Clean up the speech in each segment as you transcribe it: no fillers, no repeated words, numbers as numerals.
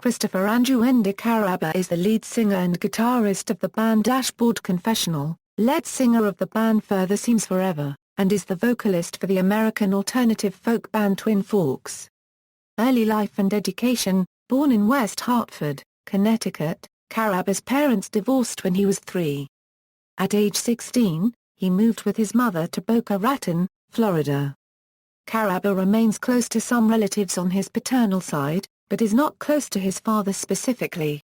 Christopher Anjuenda Caraba is the lead singer and guitarist of the band Dashboard Confessional, lead singer of the band Further Seems Forever, and is the vocalist for the American alternative folk band Twin Forks. Early life and education. Born in West Hartford, Connecticut, Caraba's parents divorced when he was 3. At age 16, he moved with his mother to Boca Raton, Florida. Caraba remains close to some relatives on his paternal side, but is not close to his father specifically.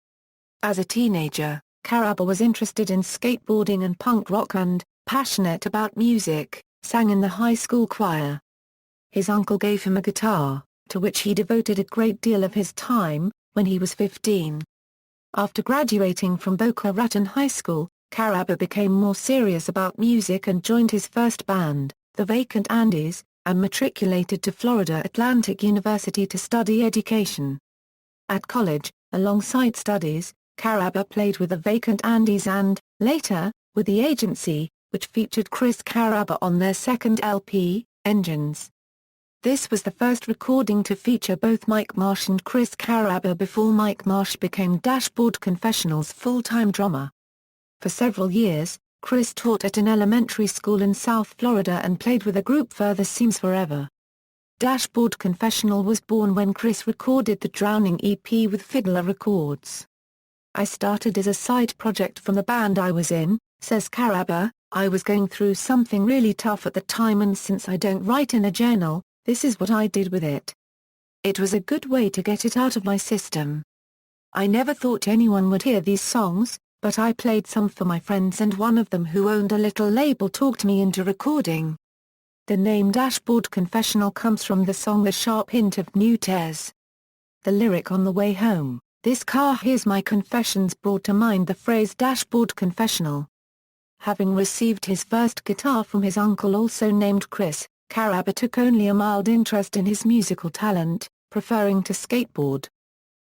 As a teenager, Caraba was interested in skateboarding and punk rock and, passionate about music, sang in the high school choir. His uncle gave him a guitar, to which he devoted a great deal of his time, when he was 15. After graduating from Boca Raton High School, Caraba became more serious about music and joined his first band, the Vacant Andes, and matriculated to Florida Atlantic University to study education. At college, alongside studies, Caraba played with the Vacant Andes and, later, with the Agency, which featured Chris Caraba on their second LP, Engines. This was the first recording to feature both Mike Marsh and Chris Caraba before Mike Marsh became Dashboard Confessional's full-time drummer. For several years, Chris taught at an elementary school in South Florida and played with the group Further Seems Forever. Dashboard Confessional was born when Chris recorded the Drowning EP with Fiddler Records. "I started as a side project from the band I was in," says Caraba. "I was going through something really tough at the time, and since I don't write in a journal, this is what I did with it. It was a good way to get it out of my system. I never thought anyone would hear these songs, but I played some for my friends, and one of them who owned a little label talked me into recording." The name Dashboard Confessional comes from the song The Sharp Hint of New Tears. The lyric "On the way home, this car hears my confessions" brought to mind the phrase Dashboard Confessional. Having received his first guitar from his uncle also named Chris, Caraba took only a mild interest in his musical talent, preferring to skateboard.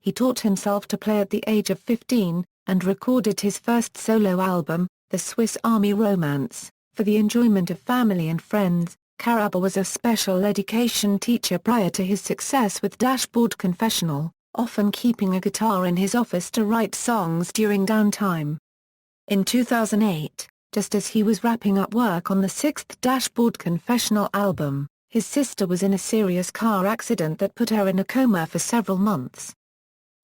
He taught himself to play at the age of 15, and recorded his first solo album, The Swiss Army Romance, for the enjoyment of family and friends. Caraba was a special education teacher prior to his success with Dashboard Confessional, often keeping a guitar in his office to write songs during downtime. In 2008, just as he was wrapping up work on the 6th Dashboard Confessional album, his sister was in a serious car accident that put her in a coma for several months.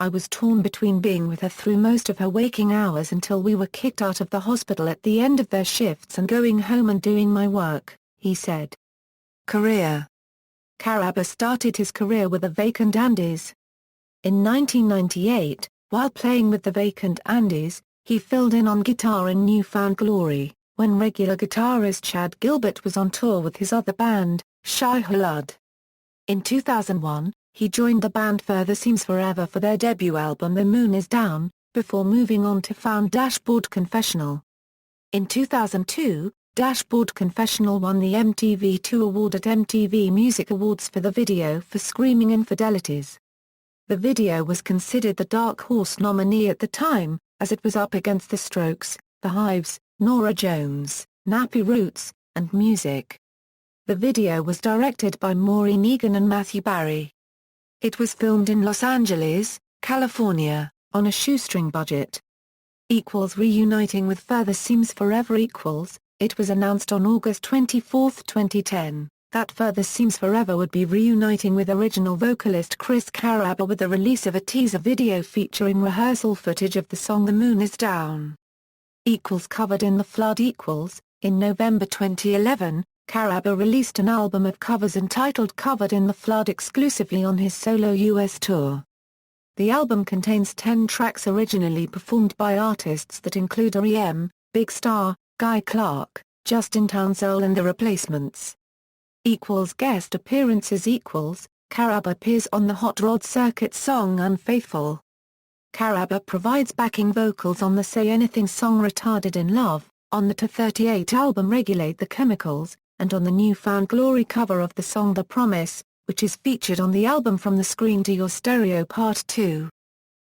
"I was torn between being with her through most of her waking hours until we were kicked out of the hospital at the end of their shifts and going home and doing my work," he said. Career. Caraba started his career with the Vacant Andes. In 1998, while playing with the Vacant Andes, he filled in on guitar in New Found Glory, when regular guitarist Chad Gilbert was on tour with his other band, Shai Hulud. In 2001, he joined the band Further Seems Forever for their debut album The Moon Is Down, before moving on to found Dashboard Confessional. In 2002, Dashboard Confessional won the MTV2 Award at MTV Music Awards for the video for Screaming Infidelities. The video was considered the Dark Horse nominee at the time, as it was up against The Strokes, The Hives, Norah Jones, Nappy Roots, and Music. The video was directed by Maureen Egan and Matthew Barry. It was filmed in Los Angeles, California, on a shoestring budget. Reuniting with Further Seems Forever. It was announced on August 24, 2010, that Further Seems Forever would be reuniting with original vocalist Chris Caraba with the release of a teaser video featuring rehearsal footage of the song The Moon Is Down. Covered in the Flood. In November 2011, Caraba released an album of covers entitled Covered in the Flood exclusively on his solo US tour. The album contains 10 tracks originally performed by artists that include R.E.M., Big Star, Guy Clark, Justin Townsend and The Replacements. Guest appearances. Caraba appears on the Hot Rod Circuit song Unfaithful. Caraba provides backing vocals on the Say Anything song Retarded in Love, on the To38 album Regulate the Chemicals, and on the New Found Glory cover of the song The Promise, which is featured on the album From the Screen to Your Stereo Part 2.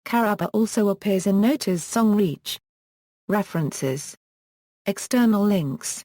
Caraba also appears in Nota's song Reach. References. External links